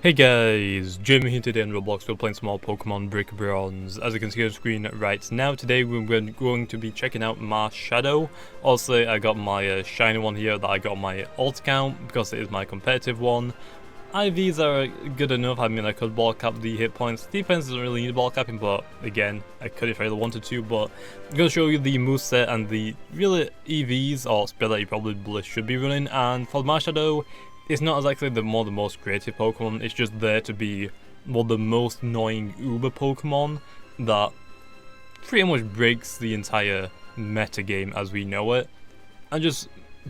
Hey guys, Jamiy here today on Roblox. We're playing small Pokemon Brick Bronze. As you can see on the screen right now, today we're going to be checking out Marshadow. Also, I got my shiny one here that I got on my alt account because it is my competitive one. IVs are good enough. I mean, I could ball cap the hit points. Defense doesn't really need ball capping, but again, I could if I really wanted to. But I'm going to show you the moveset and the really EVs or spell that you probably should be running. And for Marshadow, it's not exactly the most creative Pokemon, it's just there to be one of the most annoying Uber Pokemon that pretty much breaks the entire meta game as we know it. And just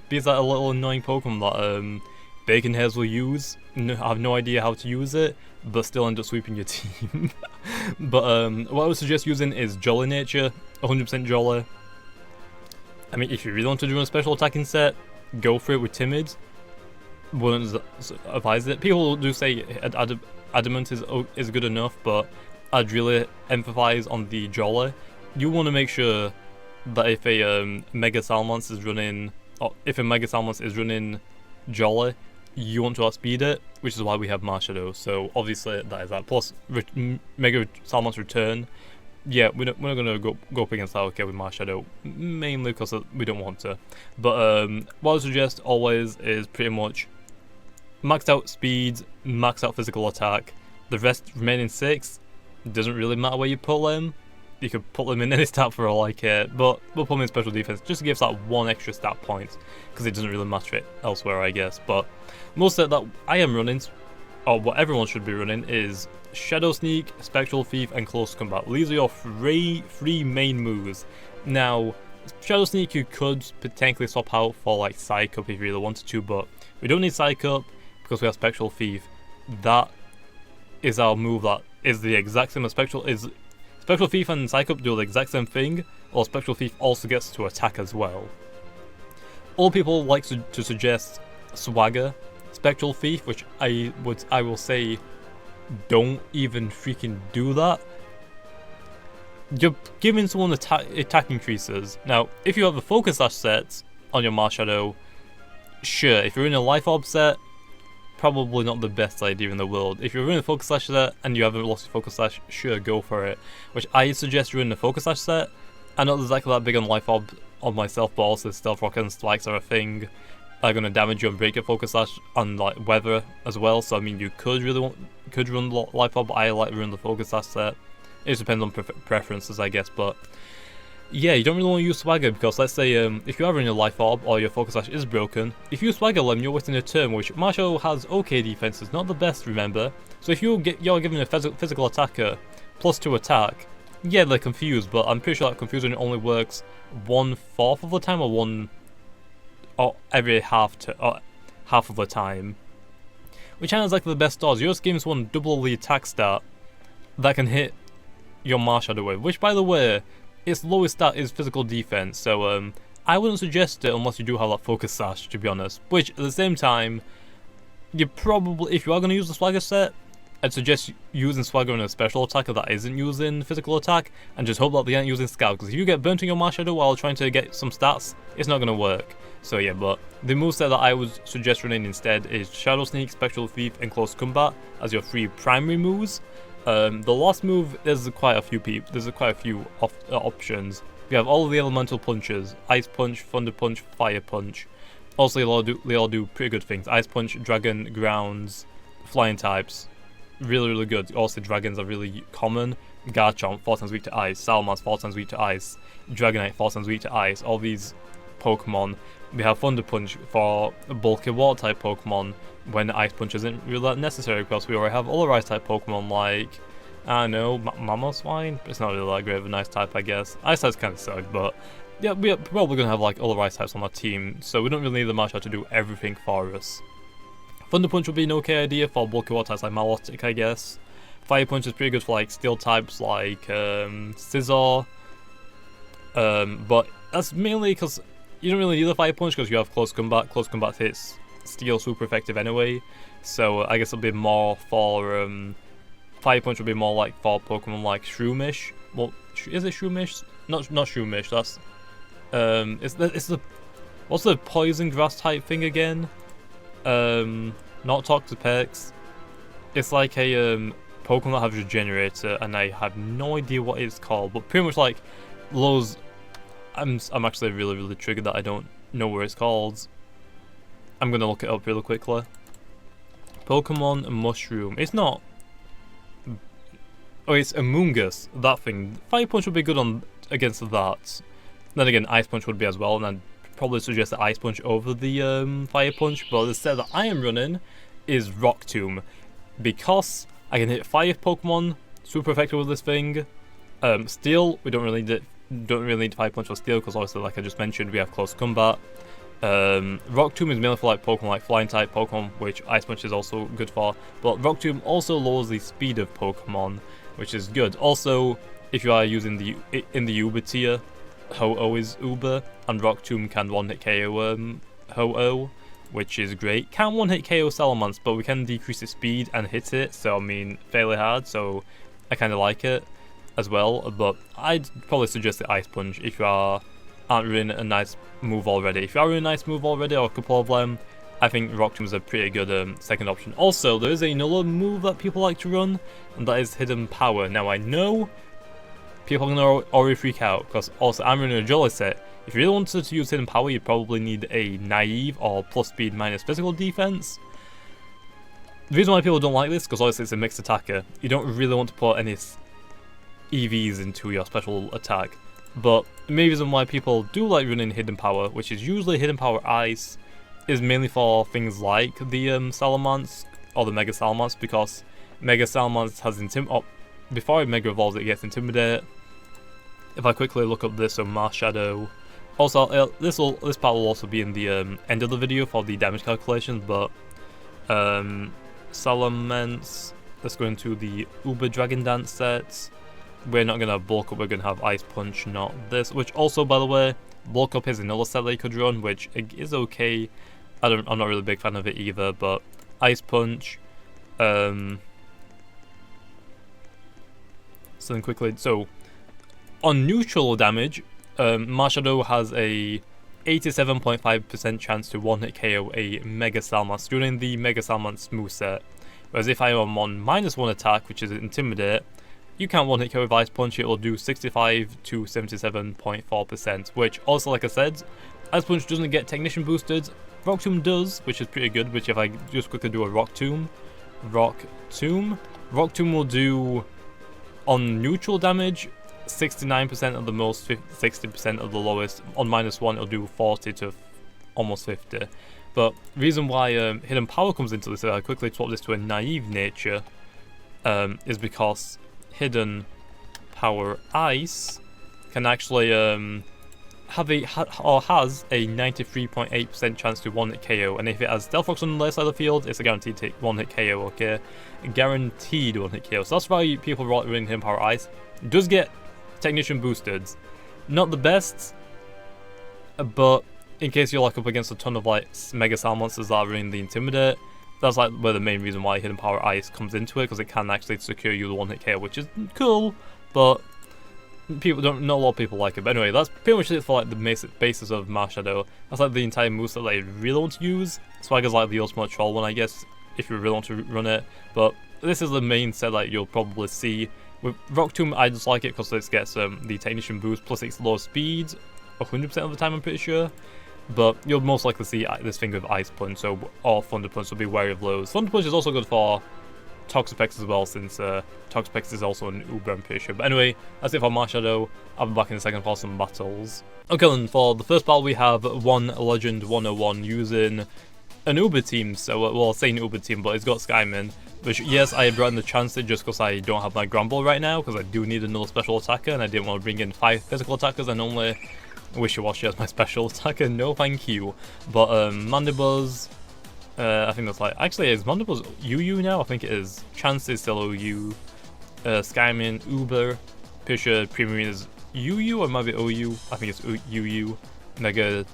be that a little annoying Pokemon that Bacon Hairs will use. I have no idea how to use it, but still end up sweeping your team. But what I would suggest using is Jolly Nature, 100% Jolly. I mean, if you really want to do a special attacking set, go for it with Timid. Wouldn't advise it. People do say Adamant is good enough, but I'd really emphasize on the Jolly. You want to make sure that if a Mega Salmons is running, or if a Mega Salmons is running Jolly, you want to outspeed it, which is why we have Marshadow. So obviously that is that. Plus Mega Salmons return. Yeah, we're not gonna go up against that okay with Marshadow, mainly because we don't want to. But what I would suggest always is pretty much maxed out speed, maxed out physical attack. The rest remaining 6 doesn't really matter where you put them. You could put them in any stat for all I care, but we'll put them in special defense just to give that one extra stat point because it doesn't really matter it elsewhere, I guess. But most of that I am running, or what everyone should be running, is Shadow Sneak, Spectral Thief, and Close Combat. These are your three main moves. Now, Shadow Sneak you could potentially swap out for like Psych Up if you really wanted to, but we don't need Psych Up because we have Spectral Thief. That is our move that is the exact same as Spectral Thief and Psych Up do the exact same thing, or Spectral Thief also gets to attack as well. All people like to suggest Swagger, Spectral Thief, which I will say don't even freaking do that. You're giving someone attack increases. Now, if you have a Focus Sash set on your Marshadow, sure. If you're in a Life Orb set, probably not the best idea in the world. If you're running a Focus Sash set and you haven't lost your Focus Sash, sure, go for it. Which I suggest running a Focus Sash set. I'm not exactly that big on Life Orb on myself, but also Stealth Rock and Spikes are a thing that are going to damage you and break your Focus Sash on like Weather as well. So I mean, you could run Life Orb, but I like running the Focus Sash set. It just depends on preferences, I guess, but yeah, you don't really want to use Swagger because let's say if you are in your Life Orb or your Focus Sash is broken, if you Swagger them, you're wasting a turn, which Marshadow has okay defenses, not the best, remember. So if you're giving a physical attacker +2 attack, yeah, they're confused, but I'm pretty sure that confusion only works 1/4 of the time, or every half of the time. Which sounds like the best stars. You're just giving someone double the attack stat that can hit your Marshadow with, which by the way, its lowest stat is physical defense, so I wouldn't suggest it unless you do have that Focus Sash, to be honest. Which at the same time, you probably, if you are going to use the Swagger set, I'd suggest using Swagger on a special attacker that isn't using physical attack, and just hope that they aren't using Scout, because if you get burnt in your Marshadow while trying to get some stats, it's not going to work. So yeah, but the moveset that I would suggest running instead is Shadow Sneak, Spectral Thief, and Close Combat as your 3 primary moves. The last move, there's quite a few options. We have all of the elemental punches: Ice Punch, Thunder Punch, Fire Punch. Also, they all do pretty good things. Ice Punch, Dragon, Grounds, Flying types, really good. Also, Dragons are really common. Garchomp, 4 times weak to Ice. Salamence, 4 times weak to Ice. Dragonite, 4 times weak to Ice. All these Pokemon. We have Thunder Punch for bulky water type Pokemon when Ice Punch isn't really that necessary because we already have other Ice type Pokemon like, I don't know, Mamoswine? It's not really that great of a nice type, I guess. Ice types kind of suck, but yeah, we're probably going to have like other Ice types on our team, so we don't really need the Marshadow to do everything for us. Thunder Punch would be an okay idea for bulky water types like Milotic, I guess. Fire Punch is pretty good for like steel types like Scizor, but that's mainly because you don't really need a Fire Punch because you have Close Combat. Close Combat hits Steel super effective anyway, so I guess it'll be more for Fire Punch would be more like for Pokemon like Shroomish. Well, is it Shroomish? Not Shroomish. That's it's the what's the poison grass type thing again? Not Toxapex. It's like a Pokemon that has Regenerator, and I have no idea what it's called, but pretty much like those. I'm actually really triggered that I don't know where it's called. I'm gonna look it up really quickly. Pokemon Mushroom. It's not. Oh, it's Amoonguss. That thing. Fire Punch would be good on against that. Then again, Ice Punch would be as well, and I'd probably suggest the Ice Punch over the Fire Punch. But the set that I am running is Rock Tomb, because I can hit 5 Pokemon super effective with this thing. Steel, we don't really need Fire Punch or Steel, because obviously, like I just mentioned, we have close combat. Rock Tomb is mainly for like Pokemon like Flying type Pokemon, which Ice Punch is also good for. But Rock Tomb also lowers the speed of Pokemon, which is good. Also, if you are using in the Uber tier, Ho-Oh is Uber, and Rock Tomb can one-hit KO Ho-Oh, which is great. Can one-hit KO Salamence, but we can decrease its speed and hit it, so I mean, fairly hard, so I kind of like it as well. But I'd probably suggest the Ice Punch if you aren't running a nice move already. If you are running a nice move already, or a couple of them, I think Rock Tomb is a pretty good second option. Also, there is another move that people like to run, and that is Hidden Power. Now, I know people are going to already freak out, because also I'm running a Jolly set. If you really wanted to use Hidden Power, you probably need a Naive or plus speed minus physical defense. The reason why people don't like this, because obviously it's a mixed attacker, you don't really want to put any EVs into your special attack. But the main reason why people do like running Hidden Power, which is usually Hidden Power Ice, is mainly for things like the Salamence or the Mega Salamence, because Mega Salamence has before it Mega Evolves, it gets Intimidate. If I quickly look up this on Marshadow. Also, this part will also be in the end of the video for the damage calculations, but Salamence, let's go into the Uber Dragon Dance set. We're not going to have Bulk Up, we're going to have Ice Punch, not this, which also, by the way, Bulk Up is another set that you could run, which is okay. I'm not really a big fan of it either, but Ice Punch, something quickly, so on neutral damage, Marshadow has a 87.5% chance to one-hit KO a Mega Salamence during the Mega Salamence moveset, whereas if I am on -1 attack, which is Intimidate, you can't one-hit KO with Ice Punch. It will do 65 to 77.4%, which also, like I said, Ice Punch doesn't get Technician boosted. Rock Tomb does, which is pretty good, which if I just quickly do a Rock Tomb will do, on neutral damage, 69% of the most, 60% of the lowest. On -1, it'll do 40 to almost 50. But the reason why Hidden Power comes into this, I quickly swap this to a Naive nature, is because Hidden Power Ice can actually has a 93.8% chance to one-hit KO, and if it has Stealth Rocks on the left side of the field, it's a guaranteed one-hit KO. Okay, guaranteed one-hit KO. So that's why people running Hidden Power Ice. It does get Technician boosted, not the best, but in case you're like up against a ton of like Mega Salamence that are running the Intimidate, that's like where the main reason why Hidden Power Ice comes into it, because it can actually secure you the one-hit KO, which is cool, but not a lot of people like it. But anyway, that's pretty much it for like the basis of Marshadow. That's like the entire moveset that I really want to use. Swagger's like the ultimate troll one, I guess, if you really want to run it. But this is the main set that you'll probably see. With Rock Tomb, I just like it because it gets the Technician boost plus its low speed 100% of the time, I'm pretty sure. But you'll most likely see this thing with Ice Punch, or Thunder Punch, so be wary of those. Thunder Punch is also good for Toxapex as well, since Toxapex is also an Uber, I'm pretty sure. But anyway, that's it for Marshadow. I'll be back in a second for some battles. Okay, then for the first battle we have one Legend 101 using an Uber team, so, well, I'll say an Uber team, but it's got Skyman, which, yes, I have brought in the chance to just because I don't have my Gramble right now, because I do need another special attacker, and I didn't want to bring in 5 physical attackers, and only Wishy-Washy as my special attacker, no thank you. But Mandibuzz, I think that's like, actually is Mandibuzz UU now? I think it is. Chance is still OU. Skyman, Uber, Pisha, Premium is UU, or maybe OU, I think it's UU. Mega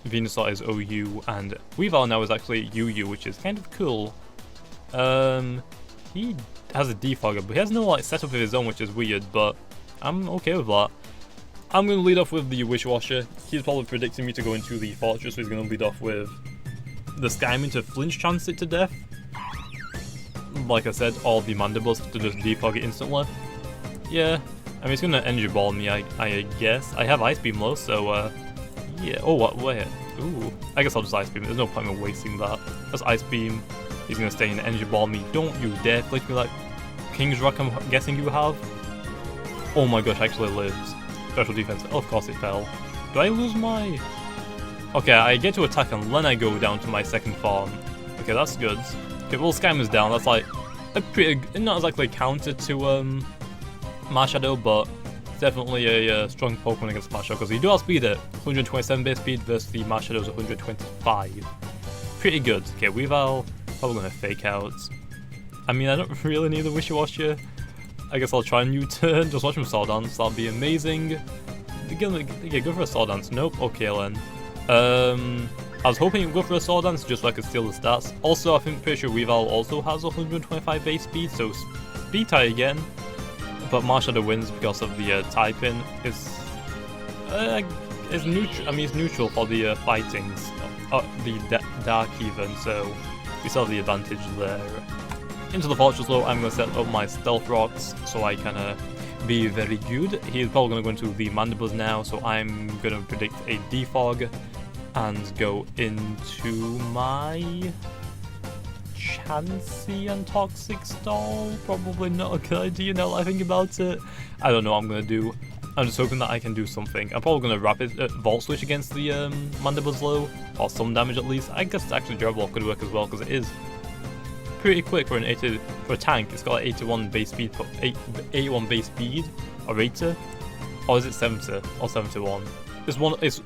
Venusaur is OU, and Weavile now is actually UU, which is kind of cool. He has a defogger, but he has no like setup of his own, which is weird, but I'm okay with that. I'm going to lead off with the Wishy-Washy. He's probably predicting me to go into the Fortress, so he's going to lead off with the Skyman to flinch chance it to death. like I said, all the mandibles to just defog it instantly. Yeah, I mean, it's gonna energy ball me, I guess. I have Ice Beam though, so, yeah. Oh, what? Wait. Ooh. I guess I'll just Ice Beam. There's no point in wasting that. Just Ice Beam. He's gonna stay in the energy ball me. Don't you dare flick me like King's Rock, I'm guessing you have. Oh my gosh, actually lives. Special defense. Oh, of course it fell. Do I lose my... Okay, I get to attack and then I go down to my second form. Okay, that's good. Okay, well, Skyman's down. That's like a pretty... Not exactly counter to Marshadow, but definitely a strong Pokemon against Marshadow, because he do outspeed it. 127 base speed versus the Marshadow's 125. Pretty good. Okay, Weavile probably gonna fake out. I mean, I don't really need a Wishy-Washy. I guess I'll try a new turn. Just watch him Sword Dance. That'll be amazing. Yeah, go for a Sword Dance. Nope. Okay then. I was hoping he'd go for a Sword Dance just so I could steal the stats. Also, I think pretty sure Weavile also has 125 base speed, so speed tie again. But Marshadow wins because of the typing. It's neutral. I mean, it's neutral for the fightings, the dark even. So we still have the advantage there. Into the Fortress though, I'm going to set up my Stealth Rocks so I can be very good. He's probably going to go into the Mandibles now, so I'm going to predict a Defog and go into my Chansey and Toxic Stall. Probably not a good idea now that I think about it. I don't know what I'm going to do. I'm just hoping that I can do something. I'm probably going to Rapid Volt Switch against the Mandibles low, or some damage at least. I guess actually Draw Ball could work as well, because it is pretty quick for for a tank. It's got like 81 base speed, 81 base speed, or 80, or is it 70 or 71? It's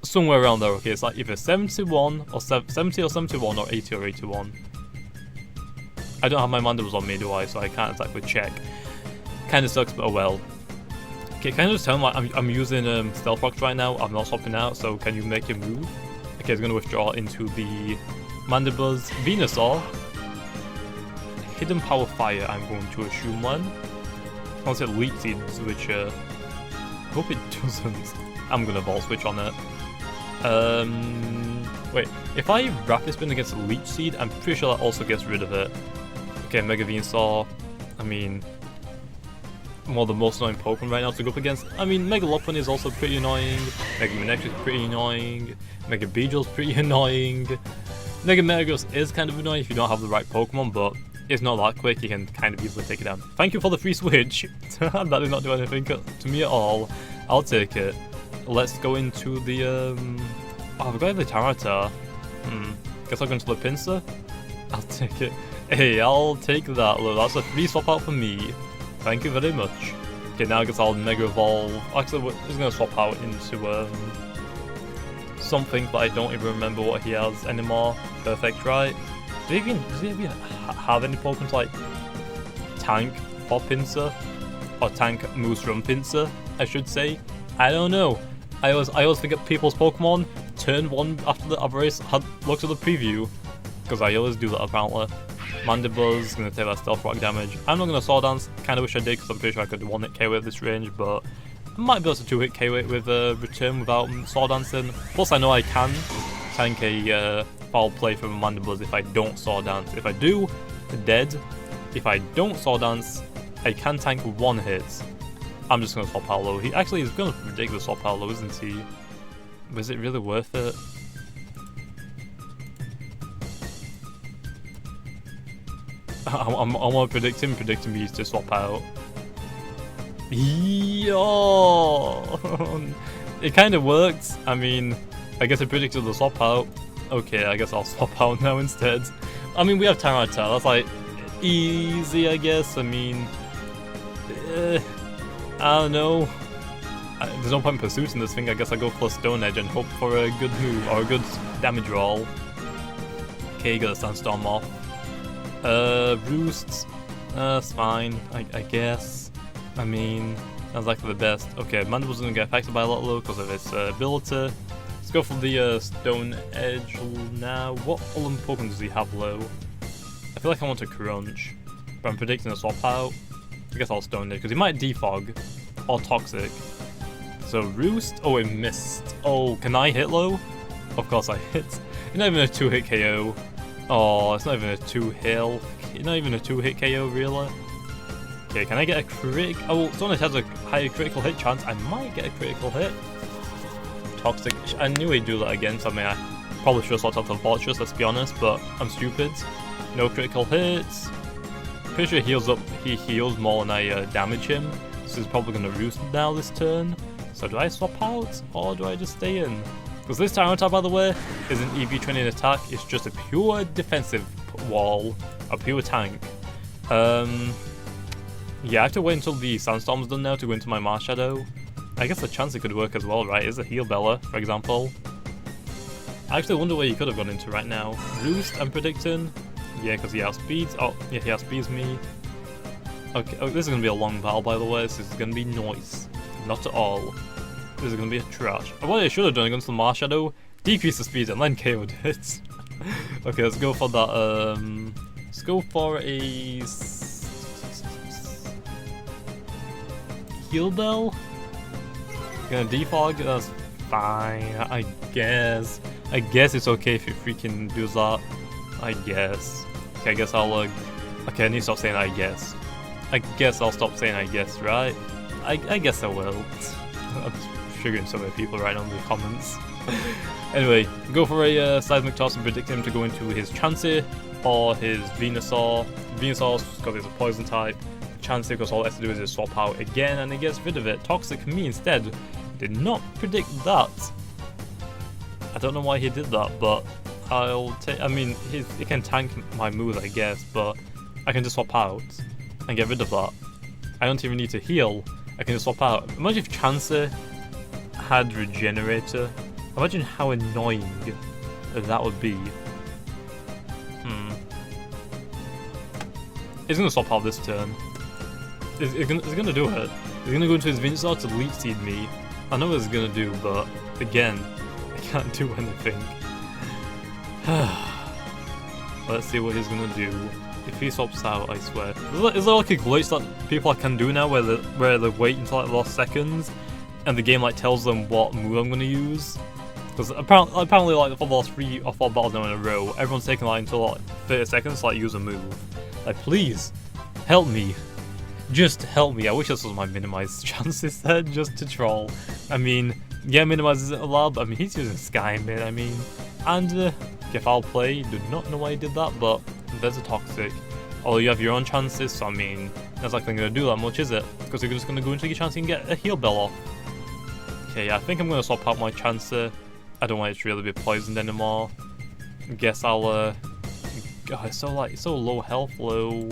somewhere around there. Okay, it's like either 71 or 70 or 71 or 80 or 81. I don't have my mandibles on me, do I? So I can't exactly check. Kind of sucks, but oh well. Okay, can I just tell him like I'm using Stealth Rocks right now? I'm not swapping out, so can you make a move? Okay, he's gonna withdraw into the Mandibles. Venusaur. Hidden Power Fire, I'm going to assume one. I want to say Leech Seeds, which I hope it doesn't. I'm gonna Volt Switch on it. Wait, if I Rapid Spin against Leech Seed, I'm pretty sure that also gets rid of it. Okay, Mega Venusaur. I mean, one of the most annoying Pokemon right now to go up against. I mean, Mega Lopunny is also pretty annoying. Mega Manectric is pretty annoying. Mega Beedrill's pretty annoying. Mega Metagross is kind of annoying if you don't have the right Pokemon, but it's not that quick, you can kind of easily take it down. Thank you for the free switch. That did not do anything to me at all. I'll take it. Let's go into the oh, I've got the Tyranitar. Guess I'll go into the Pinsir. I'll take it. Hey, I'll take that. Look, that's a free swap out for me. Thank you very much. Okay, now I guess I'll Mega Evolve. Actually, we're just gonna swap out into something, but I don't even remember what he has anymore. Perfect, right? Does he even have any Pokemon to, like, tank for Pinsir? Or tank moves from Pinsir, I should say. I don't know. I always forget people's Pokemon turn one after the other race had looked at the preview. Because I always do that apparently. Mandibuzz gonna take that Stealth Rock damage. I'm not gonna Sword Dance, kinda wish I did because I'm pretty sure I could 1-hit KO at this range, but I might be able to 2-hit KO it with Return without Sword Dancing. Plus I know I can tank a foul play from Mandibuzz if I don't Sword Dance. If I do, dead. If I don't Sword Dance, I can tank 1 hit. I'm just gonna swap out low. He actually is gonna ridiculous swap out low, isn't he? But is it really worth it? I want to predict him predicting me to swap out. Yo! It kind of worked. I mean, I guess I predicted the swap out. Okay, I guess I'll swap out now instead. I mean, we have Tyranitar. That's like easy, I guess. I mean, I don't know. There's no point in pursuing this thing. I guess I go for Stone Edge and hope for a good move or a good damage roll. Okay, got a Sandstorm off. Roosts. That's fine, I guess. I mean, sounds like the best. Okay, Mandibuzz gonna get affected by a lot low because of its ability. Let's go for the Stone Edge now. What Olymp Pokemon does he have low? I feel like I want to Crunch, but I'm predicting a swap out. I guess I'll Stone Edge because he might Defog or Toxic. So Roost. Oh, it missed. Oh, can I hit low? Of course I hit. It's not even a 2-hit KO. Oh, it's not even a 2-hit. not even a 2-hit KO really. Okay, can I get a crit? Oh, someone has a higher critical hit chance. I might get a critical hit. Toxic. I knew he'd do that again, so I mean, I probably should have swapped out the Fortress, let's be honest, but I'm stupid. No critical hits. Pretty sure he heals more when I damage him. So he's probably going to roost now this turn. So do I swap out, or do I just stay in? Because this Tyrant attack, by the way, is an EV training attack. It's just a pure defensive wall, a pure tank. Yeah, I have to wait until the Sandstorm's done now to go into my Marshadow. I guess the chance it could work as well, right? Is a heal Bella, for example. I actually wonder where he could have gone into right now. Roost, I'm predicting. Yeah, because he outspeeds. Oh, yeah, he outspeeds me. Okay, oh, this is going to be a long battle, by the way. This is going to be nice. Not at all. This is going to be a trash. What I should have done against the Marshadow, decrease the speed and then KO'd it. Okay, let's go for that. Let's go for a heal bell. Gonna defog. That's fine. I guess. I guess it's okay if you freaking do that. I guess. Okay, I guess I'll. Okay, I need to stop saying I guess. I guess I'll stop saying I guess, right? I guess I will. I'm triggering so many people right now in the comments. Anyway, go for a seismic toss and predict him to go into his Chansey or his Venusaur. Venusaur because it's a poison type. Chansey because all it has to do is just swap out again and it gets rid of it. Toxic me instead did not predict that. I don't know why he did that, but I'll take. I mean, he can tank my moves, I guess, but I can just swap out and get rid of that. I don't even need to heal. I can just swap out. Imagine if Chansey had Regenerator. Imagine how annoying that would be. He's gonna swap out this turn. He's gonna do it. He's gonna go into his Venusaur to Leech Seed me. I know what he's gonna do, but again, I can't do anything. Let's see what he's gonna do. If he swaps out, I swear. Is there like a glitch that people can do now where they wait until like the last seconds and the game like tells them what move I'm gonna use? Because apparently like for the last 3 or 4 battles now in a row, everyone's taking like until like 30 seconds to like use a move. Like please, help me. Just help me. I wish this was my minimized chances there, just to troll. I mean, yeah, minimize isn't allowed, but I mean he's using Sky Mid, I mean. And if I'll play, do not know why he did that, but there's a Toxic. Although you have your own chances, so I mean, that's like not gonna do that much, is it? Because you're just gonna go into your chance and get a heal bell off. Okay, yeah, I think I'm gonna swap out my Chancer. I don't want it to really be poisoned anymore. Guess I'll God, it's so low health, low.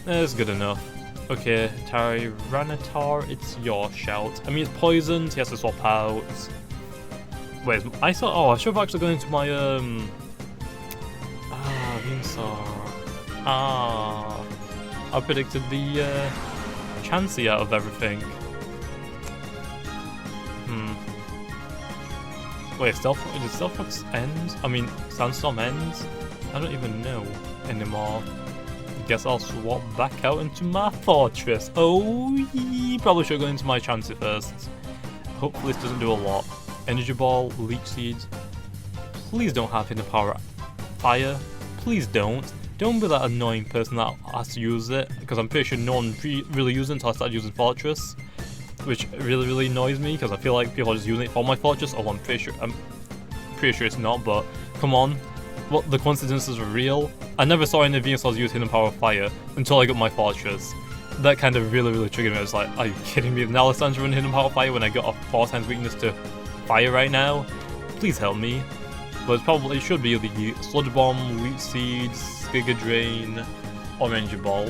It's good enough. Okay, Tyranitar, it's your shout. I mean, it's poisoned, he has to swap out. Wait, I should have actually gone into my, Venusaur. I predicted the, Chansey out of everything. Wait, did Stealth Fox end? I mean, Sandstorm ends? I don't even know anymore. Guess I'll swap back out into my Fortress. Oh, probably should go into my Chansey first. Hopefully this doesn't do a lot. Energy Ball, Leech Seeds. Please don't have Hidden Power Fire. Please don't. Don't be that annoying person that has to use it, because I'm pretty sure no one really uses it until I start using Fortress. Which really annoys me, because I feel like people are just using it for my Fortress. Oh, I'm pretty sure it's not, but come on. What, the coincidences are real? I never saw any Venusaurs use Hidden Power Fire until I got my Fortress. That kind of really triggered me. I was like, are you kidding me? Now Alessandra running Hidden Power Fire when I got a 4 times weakness to Fire right now? Please help me. But it should be the Sludge Bomb, Leech Seeds, Giga Drain, Orange Ball.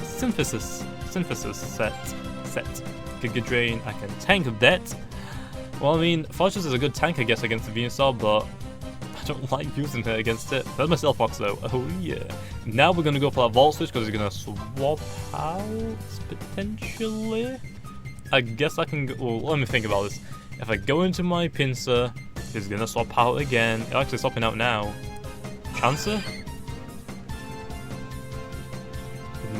Synthesis set. Giga Drain, I can tank that. Well, I mean, Fortress is a good tank, I guess, against the Venusaur, but I don't like using it against it. There's my Stealth Fox, though. Oh, yeah. Now we're going to go for that Volt Switch, because he's going to swap out, potentially. I guess I can go... Well, let me think about this. If I go into my Pinsir, he's going to swap out again. He's actually swapping out now. Chancer?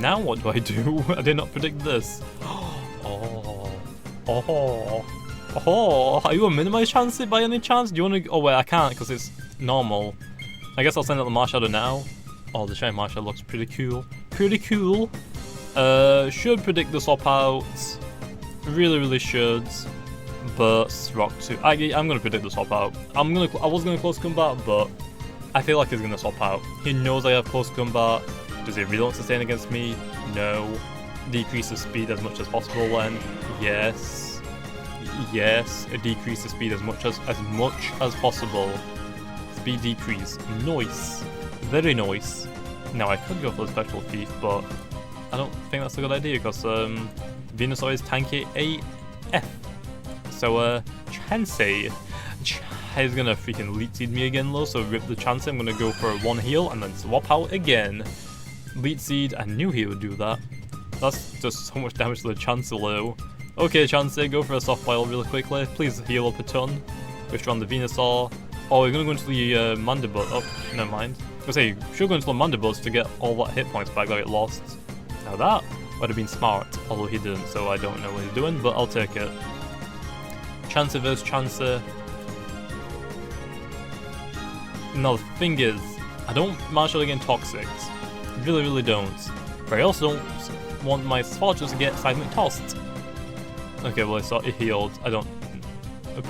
Now what do I do? I did not predict this. Are you a minimized chance by any chance? Do you want to... Oh wait, I can't because it's normal. I guess I'll send out the Marshadow now. Oh, the Shiny Marshadow looks pretty cool. Pretty cool. Should predict the swap out. Really should. But Rock 2. I'm gonna predict the swap out. I was gonna close combat, but I feel like he's gonna swap out. He knows I have close combat. Does he really want to sustain against me? No. Decrease the speed as much as possible then. Yes. Yes. Decrease the speed as much as possible. Speed decrease. Nice. Very nice. Now I could go for the special thief, but I don't think that's a good idea because Venusaur is tanky AF. So Chansey is gonna freaking Leech Seed me again though, so rip the Chansey. I'm gonna go for one heal and then swap out again. Leech Seed, I knew he would do that. That's just so much damage to the Chancellor. Okay, Chansey, go for a soft bile really quickly. Please heal up a ton. Go straight on the Venusaur. Oh, we're gonna go into the Mandibuzz. Oh, never mind. I was gonna say, should go into the Mandibuzz to get all that hit points back that it lost. Now that would have been smart, although he didn't, so I don't know what he's doing, but I'll take it. Chansey versus Chansey. Now the thing is, I don't Marshadow against Toxics. Really don't. But I also don't want my Spartans to get seismic tossed. Okay, well he healed. I don't...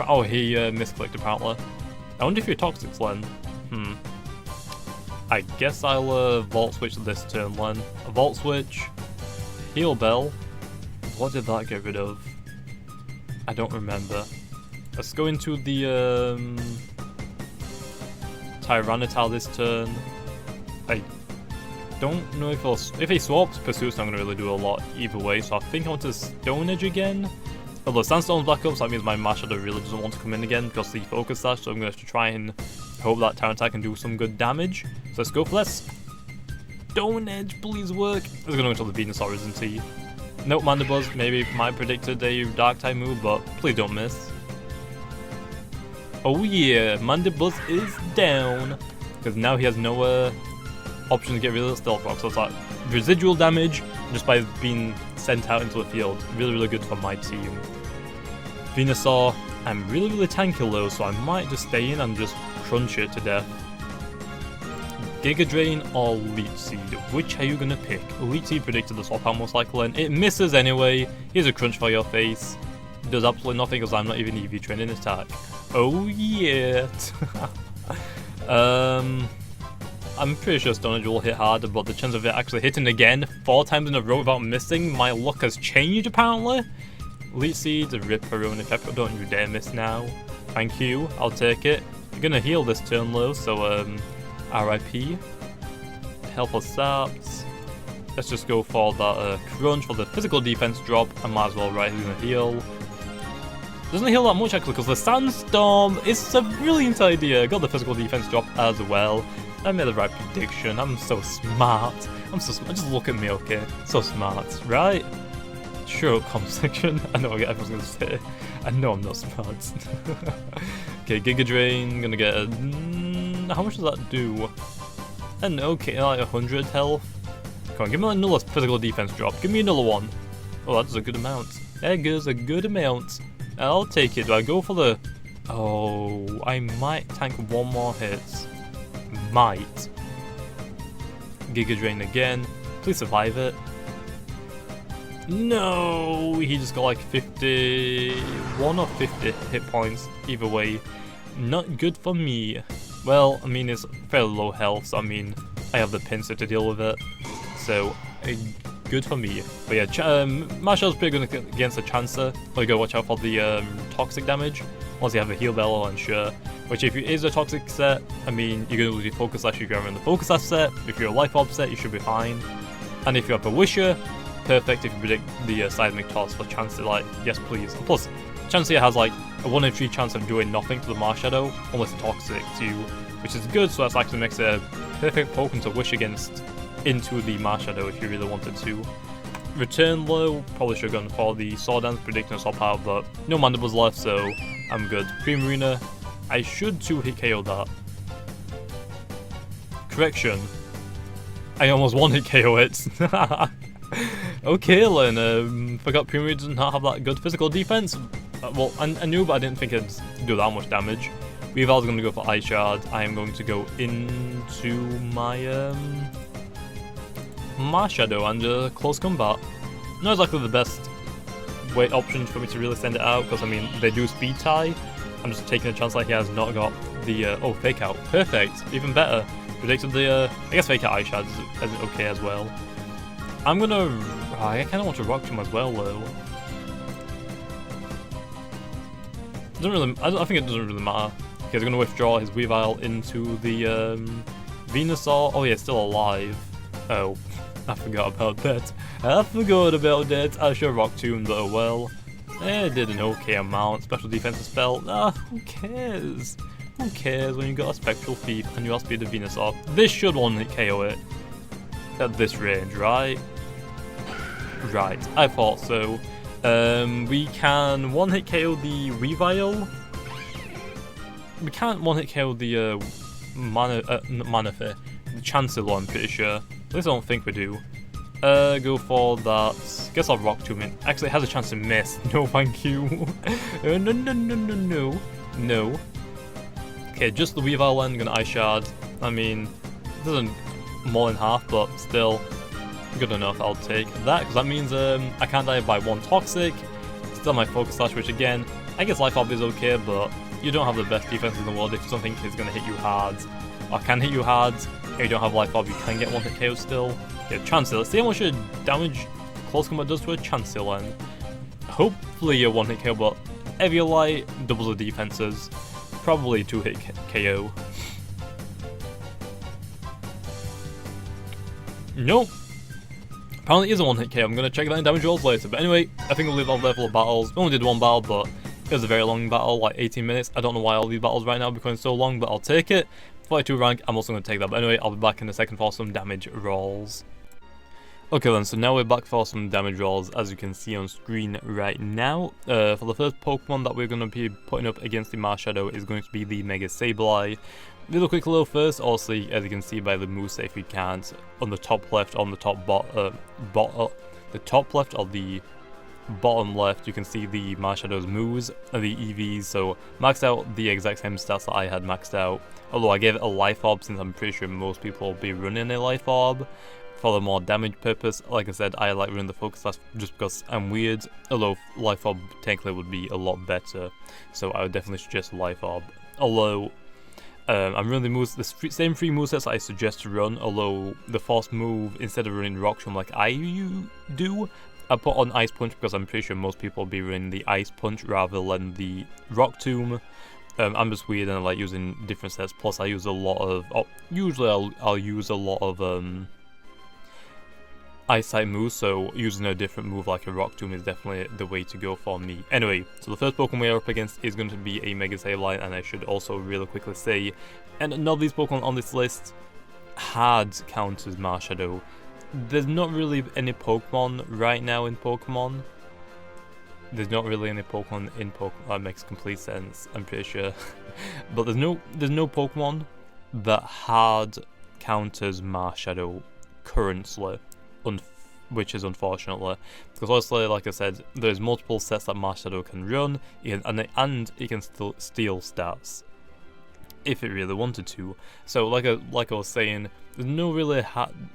Oh, he misclicked apparently. I wonder if you're Toxics then. I guess I'll Volt Switch this turn then. A Volt Switch. Heal Bell. What did that get rid of? I don't remember. Let's go into the Tyranitar this turn. I don't know if he swaps Pursuit's not going to really do a lot either way, so I think I want to Stone Edge again. Although Sandstone's back up, so that means my Marshadow really doesn't want to come in again because of the Focus Sash, so I'm going to have to try and hope that Tyranitar can do some good damage. So let's go for this. Stone Edge, please work. Let's go into the Venusaur, isn't he? Nope, Mandibuzz maybe might predicted a Dark type move, but please don't miss. Oh yeah, Mandibuzz is down. Because now he has no option to get rid of the Stealth Rock, so it's like residual damage just by being sent out into the field. Really good for my team. Venusaur, I'm really tanky low, so I might just stay in and just crunch it to death. Giga Drain or Leech Seed? Which are you gonna pick? Leech Seed predicted the swap out most likely, and it misses anyway. Here's a crunch for your face. Does absolutely nothing because I'm not even EV training attack. Oh yeah. I'm pretty sure Stone Edge will hit harder, but the chance of it actually hitting again 4 times in a row without missing, my luck has changed apparently. Leech Seed, rip Peroni Pepper, don't you dare miss now. Thank you, I'll take it. You're gonna heal this turn low, so RIP. Help us Saps. Let's just go for that crunch for the physical defense drop. I might as well, right, he's gonna heal. Doesn't heal that much actually because the Sandstorm is a brilliant idea. Got the physical defense drop as well. I made the right prediction. I'm so smart. I'm so smart. Just look at me, okay? So smart, right? Sure, comment section. I know what everyone's gonna say. I know I'm not smart. Okay, Giga Drain. Gonna get a... how much does that do? And okay, like 100 health. Come on, give me another physical defense drop. Give me another one. Oh, that's a good amount. That goes a good amount. I'll take it. Do I go for the... oh, I might tank one more hit. Might. Giga Drain again. Please survive it. No! He just got like 51 or 50 hit points. Either way, not good for me. Well, I mean, it's fairly low health, so I mean, I have the pincer to deal with it. So, good for me. But yeah, Marshall's pretty good against the Chancer. But you gotta watch out for the toxic damage. Once you have a heal bell on sure. Which if it is a toxic set, I mean, you're gonna lose your focus slash if you're in the focus slash set. If you're a life orb set, you should be fine. And if you have a wisher, perfect if you predict the seismic toss for Chansey, like, yes please. And plus, Chansey has like a 1 in 3 chance of doing nothing to the Marshadow, unless it's toxic to you, which is good, so that actually makes it a perfect Pokemon to wish against into the Marshadow if you really wanted to. Return low, probably should have gone for the Sword Dance, predicting a swap out, but no Mandibuzz left, so I'm good. Primarina, I should 2-hit KO that. Correction. I almost 1-hit KO it. Okay, then, forgot Primarina does not have that good physical defense. Well, I knew, but I didn't think it'd do that much damage. Weavile's going to go for Ice Shard. I am going to go into my Marshadow and Close Combat. Not exactly the best option for me to really send it out, because I mean, they do speed tie. I'm just taking a chance that he has not got the, oh, Fake Out. Perfect, even better. Predicted the, I guess Fake Out Ice Shard is okay as well. I'm gonna, I kind of want to Rock Tomb as well though. Doesn't really, I think it doesn't really matter. Okay, he's gonna withdraw his Weavile into the, Venusaur. Oh yeah, it's still alive. Oh, I forgot about that. I should have Rock Tomb though, well. It did an okay amount. Special defensive spell. Who cares? Who cares when you got a Spectral Thief and you outspeed the Venusaur? This should one-hit KO it. At this range, right? Right, I thought so. We can one-hit KO the Weavile. We can't one-hit KO the Manaphy. The Chancellor, I'm pretty sure. At least I don't think we do. Go for that. Guess I'll Rock Tomb it. Actually, it has a chance to miss. No, thank you. No. Okay, just the Weavile then. Gonna Ice Shard. I mean, it doesn't more than half, but still good enough. I'll take that, because that means I can't die by one Toxic. Still my Focus Sash, which again, I guess Life Orb is okay, but you don't have the best defense in the world if something is gonna hit you hard, or can hit you hard. If you don't have Life Orb, you can get one-hit KO still. Yeah, Chancellor. Let's see how much damage Close Combat does to a Chancellor. Hopefully a one-hit KO, but Eviolite doubles the defenses. Probably 2-hit KO. Nope. Apparently it is a one-hit KO. I'm going to check that in damage rolls later. But anyway, I think we'll leave off there for the battles. We only did one battle, but it was a very long battle, like 18 minutes. I don't know why all these battles right now are becoming so long, but I'll take it. 42 rank, I'm also going to take that. But anyway, I'll be back in a second for some damage rolls. Okay then, so now we're back for some damage rolls, as you can see on screen right now. For the first Pokemon that we're going to be putting up against the Marshadow is going to be the Mega Sableye. Little quick low first, also as you can see by the moveset if you can't, on the top left, on the top the top left of the bottom left, you can see the Marshadow's moves and the EVs, so maxed out the exact same stats that I had maxed out, although I gave it a Life Orb since I'm pretty sure most people will be running a Life Orb. For the more damage purpose, like I said, I like running the Focus Sash just because I'm weird, although Life Orb technically would be a lot better, so I would definitely suggest Life Orb. Although, I'm running the moves, the same 3 movesets I suggest to run, although the first move, instead of running Rock Tomb like I do, I put on Ice Punch because I'm pretty sure most people will be running the Ice Punch rather than the Rock Tomb. I'm just weird and I like using different sets, plus I use a lot of, usually I'll use a lot of Ice-type moves, so using a different move like a Rock Tomb is definitely the way to go for me. Anyway, so the first Pokemon we're up against is going to be a Mega Sableye, and I should also really quickly say, and none of these Pokemon on this list had counters Marshadow. There's not really any Pokemon right now in Pokemon. There's not really any Pokemon in Pokemon. That makes complete sense, I'm pretty sure. But there's no Pokemon that had counters Marshadow currently. Which is unfortunately, because obviously, like I said, there's multiple sets that Marshadow can run, and it can still steal stats if it really wanted to. So, like I was saying, there's no really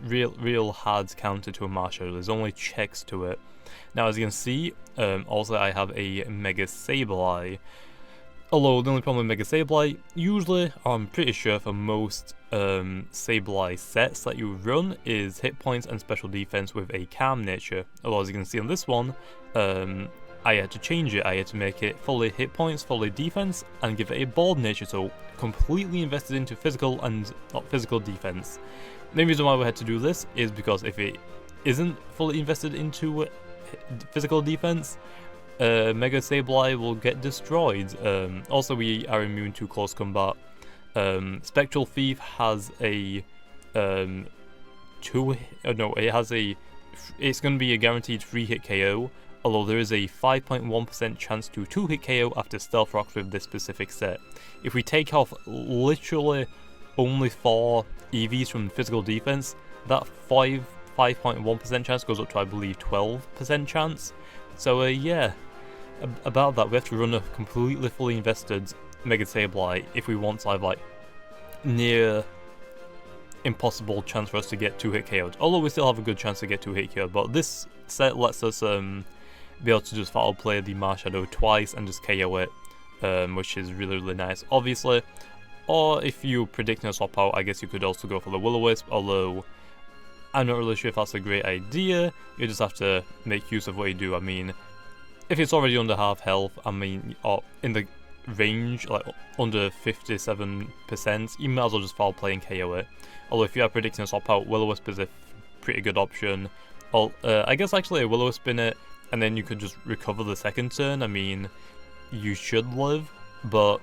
real hard counter to a Marshadow. There's only checks to it. Now, as you can see, also I have a Mega Sableye. Although the only problem with Mega Sableye, usually, or I'm pretty sure for most Sableye sets that you run, is hit points and special defense with a calm nature. Although as you can see on this one, I had to change it. I had to make it fully hit points, fully defense, and give it a bald nature, so completely invested into physical and not physical defense. The main reason why we had to do this is because if it isn't fully invested into physical defense, Mega Sableye will get destroyed. Also, we are immune to close combat. Spectral Thief has a it's going to be a guaranteed 3-hit KO, although there is a 5.1% chance to 2-hit KO after Stealth Rocks with this specific set. If we take off literally only 4 EVs from physical defense, that 5.1% chance goes up to, I believe, 12% chance. So yeah, about that, we have to run a completely fully invested Mega Sableye if we want to have like near impossible chance for us to get 2-hit KO'd. Although we still have a good chance to get 2-hit KO'd, but this set lets us be able to just Foul Play the Marshadow twice and just KO it, which is really nice, obviously. Or if you're predicting a swap out, I guess you could also go for the Will-O-Wisp, although I'm not really sure if that's a great idea. You just have to make use of what you do. I mean, if it's already under half health, I mean, or in the range, like under 57%, you might as well just Foul Play and KO it. Although if you are predicting a swap out, Will-O-Wisp is a pretty good option. I guess actually a Will-O-Wisp in it, and then you could just recover the second turn. I mean, you should live, but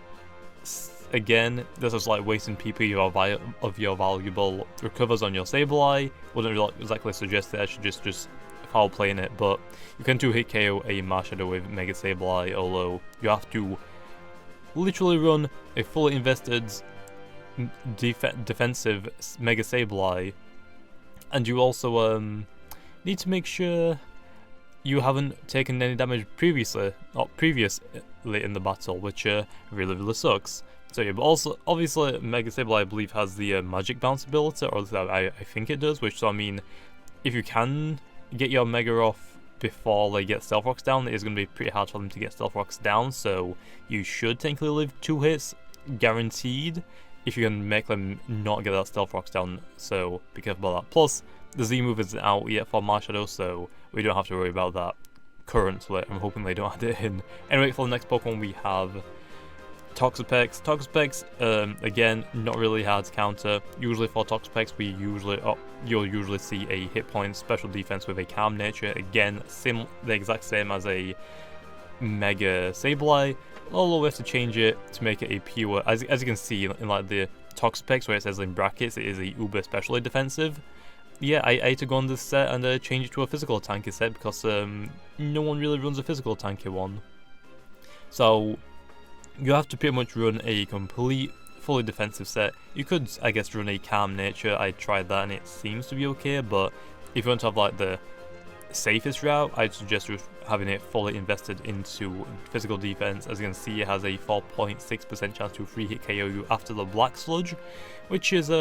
again, this is like wasting PP of your valuable recovers on your Sableye. Wouldn't really exactly suggest that I should just Foul Playing it, but you can 2-hit KO a Marshadow with Mega Sableye, although you have to literally run a fully invested defensive Mega Sableye, and you also need to make sure you haven't taken any damage previously in the battle, which really sucks. So yeah, but also obviously Mega Sableye I believe has the magic bounce ability, or at least I think it does, which, so I mean, if you can get your Mega off before they get Stealth Rocks down, it is going to be pretty hard for them to get Stealth Rocks down, so you should technically live 2 hits guaranteed if you can make them not get that Stealth Rocks down, so be careful about that. Plus, the Z move isn't out yet for Marshadow, so we don't have to worry about that currently. I'm hoping they don't add it in. Anyway, for the next Pokemon we have Toxapex. Toxapex, again, not really hard to counter. Usually for Toxapex, you'll usually see a hit point special defense with a Calm Nature. Again, the exact same as a Mega Sableye, although we have to change it to make it a pure, as you can see in like the Toxapex where it says in brackets it is a Uber specially defensive. Yeah, I had to go on this set and change it to a physical tanky set because no one really runs a physical tanky one. So you have to pretty much run a complete, fully defensive set. You could, I guess, run a Calm Nature. I tried that and it seems to be okay, but if you want to have like the safest route, I'd suggest just having it fully invested into physical defense. As you can see, it has a 4.6% chance to 3-hit KO you after the Black Sludge, which is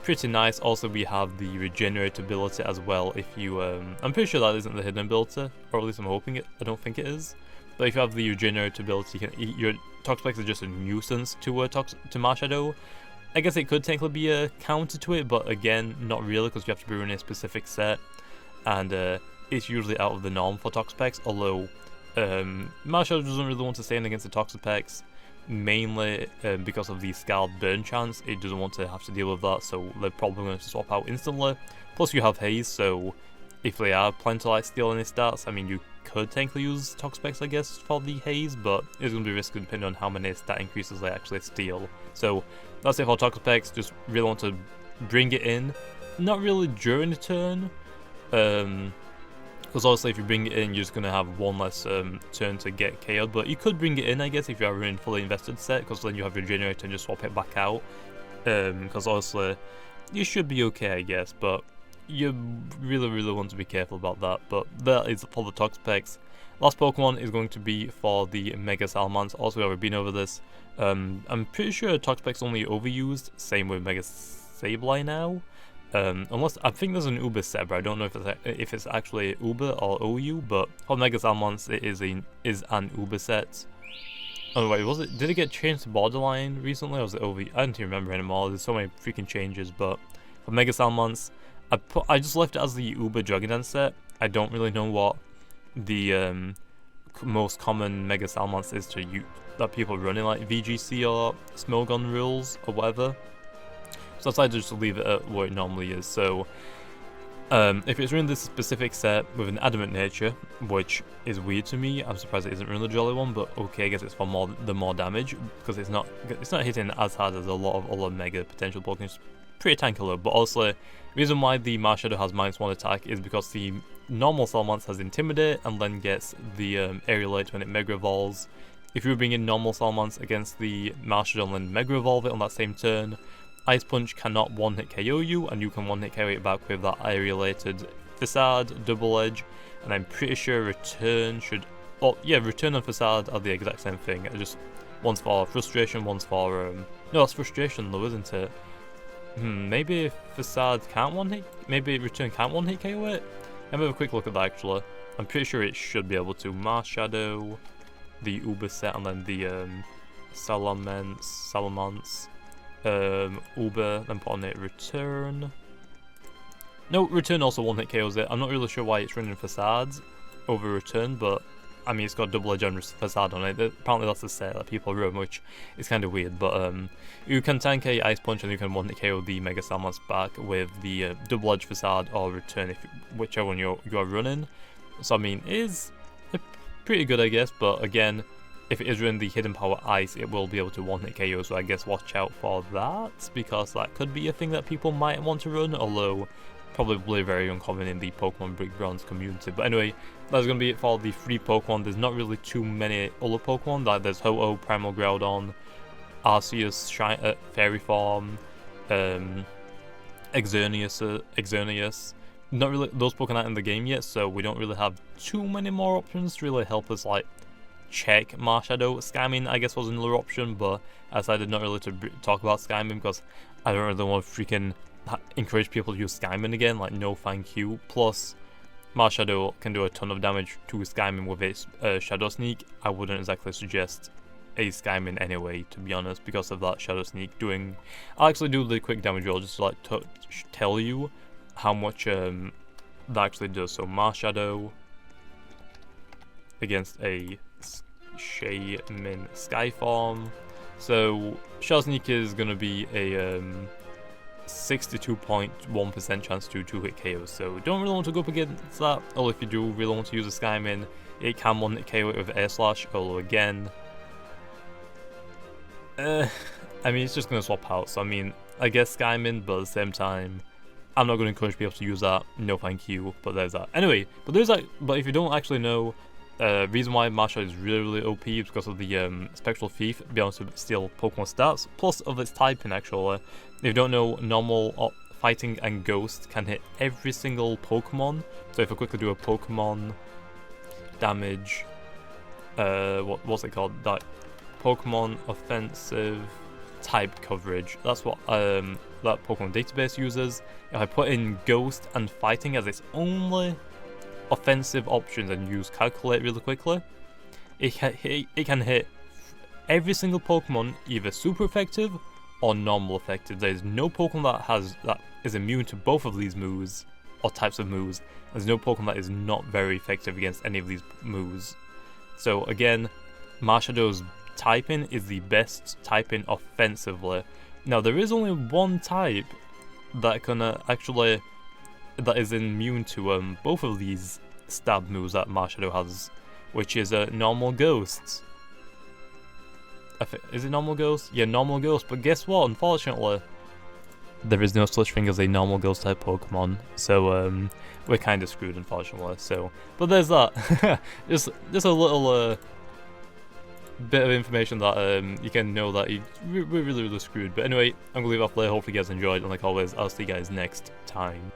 pretty nice. Also, we have the Regenerate ability as well. If you, I'm pretty sure that isn't the hidden ability, or at least I'm hoping it. I don't think it is. But if you have the Regenerate ability, you can eat your Toxapex is just a nuisance to Marshadow. I guess it could technically be a counter to it, but again, not really, because you have to be running a specific set, and it's usually out of the norm for Toxapex. Although Marshadow doesn't really want to stand against the Toxapex, mainly because of the Scald Burn chance. It doesn't want to have to deal with that, so they're probably going to swap out instantly. Plus you have Haze, so if they are planning to like steal any stats, I mean, you could technically use Toxapex, I guess, for the Haze, but it's going to be risky depending on how many stat increases they actually steal. So that's it for Toxapex. Just really want to bring it in, not really during the turn, because obviously if you bring it in, you're just going to have one less turn to get KO'd, but you could bring it in, I guess, if you are running fully invested set, because then you have your Regenerate and just swap it back out, because honestly, you should be okay, I guess, but you really want to be careful about that. But that is for the Toxapex. Last Pokemon is going to be for the Mega Salamence. Also, we've already been over this. I'm pretty sure Toxapex only overused, same with Mega Sableye now. Unless, I think there's an Uber set, but I don't know if it's actually Uber or OU, but for Mega Salamence it is an Uber set. Oh wait, did it get changed to Borderline recently, or was it OV? I don't even remember anymore. There's so many freaking changes, but for Mega Salamence, I just left it as the Uber Dragon Dance set. I don't really know what the most common Mega Salamence is that people running, like VGC or Smogon rules or whatever. So I decided to just leave it at what it normally is. So if it's running this specific set with an Adamant nature, which is weird to me, I'm surprised it isn't running the Jolly one, but okay, I guess it's for more damage, because it's not hitting as hard as a lot of other Mega potential Pokemon. It's pretty tanky low, but also the reason why the Marshadow has -1 attack is because the normal Salamence has Intimidate and then gets the Aerialate when it Mega Evolves. If you bring in normal Salamence against the Marshadow and then Mega Evolve it on that same turn, Ice Punch cannot one-hit KO you, and you can one-hit KO it back with that Aerialated Facade, Double Edge, and I'm pretty sure Return should... Oh yeah, Return and Facade are the exact same thing. Just One's for frustration, one's for no, that's frustration though, isn't it? Maybe Facade can't one hit. Maybe Return can't one hit KO it. Let me have a quick look at that actually. I'm pretty sure it should be able to. Marshadow, the Uber set, and then the Salamence, Uber, then put on it Return. No, Return also one hit KOs it. I'm not really sure why it's running Facades over Return, but I mean it's got double edge and Facade on it. Apparently that's the set that people run, which is kind of weird. But you can tank a Ice Punch and you can one hit KO the Mega Salamence back with the double edge Facade or Return, whichever one you are running. So I mean, it is pretty good, I guess. But again, if it is running the Hidden Power Ice, it will be able to one-hit KO, so I guess watch out for that, because that could be a thing that people might want to run, although probably very uncommon in the Pokemon Brick Bronze community. But anyway, that's going to be it for the free Pokemon. There's not really too many other Pokemon. Like there's Ho-Oh, Primal Groudon, Arceus, Fairy Form, Xerneas. Not really, those Pokemon aren't in the game yet, so we don't really have too many more options to really help us like check Marshadow. Skymin I guess was another option, but I decided not really to talk about Skymin because I don't really want to freaking encourage people to use Skymin again, like no thank you. Plus Marshadow can do a ton of damage to Skymin with its Shadow Sneak. I wouldn't exactly suggest a Skymin anyway, to be honest, because of that Shadow Sneak doing. I'll actually do the quick damage roll just to like tell you how much that actually does. So Marshadow against a Shaymin Skyform. So Shadow Sneak is going to be a 62.1% chance to 2-hit KO, so don't really want to go up against that. Or if you do really want to use a Skymin, it can one-hit KO it with Air Slash, although again, I mean it's just going to swap out, so I mean I guess Skymin, but at the same time I'm not going to encourage people to use that, no thank you, but there's that. Anyway, but if you don't actually know, reason why Marshadow is really OP is because of the Spectral Thief, being able to steal Pokemon stats, plus of its typing actually. If you don't know, Normal, Fighting and Ghost can hit every single Pokemon. So if I quickly do a Pokemon damage, what's it called? That Pokemon offensive type coverage. That's what that Pokemon database uses. If I put in Ghost and Fighting as its only offensive options and use Calculate really quickly, it can hit every single Pokemon either super effective or normal effective. There is no Pokemon that is immune to both of these moves or types of moves. There's no Pokemon that is not very effective against any of these moves. So again, Marshadow's typing is the best typing offensively. Now there is only one type that can that is immune to both of these stab moves that Marshadow has, which is Normal Ghosts. Is it Normal Ghost? Yeah, Normal Ghost. But guess what? Unfortunately, there is no such thing as a Normal Ghost type Pokemon, so we're kind of screwed, unfortunately. So, but there's that. just a little bit of information that you can know that we're really screwed. But anyway, I'm gonna leave off there. Hopefully you guys enjoyed, and like always, I'll see you guys next time.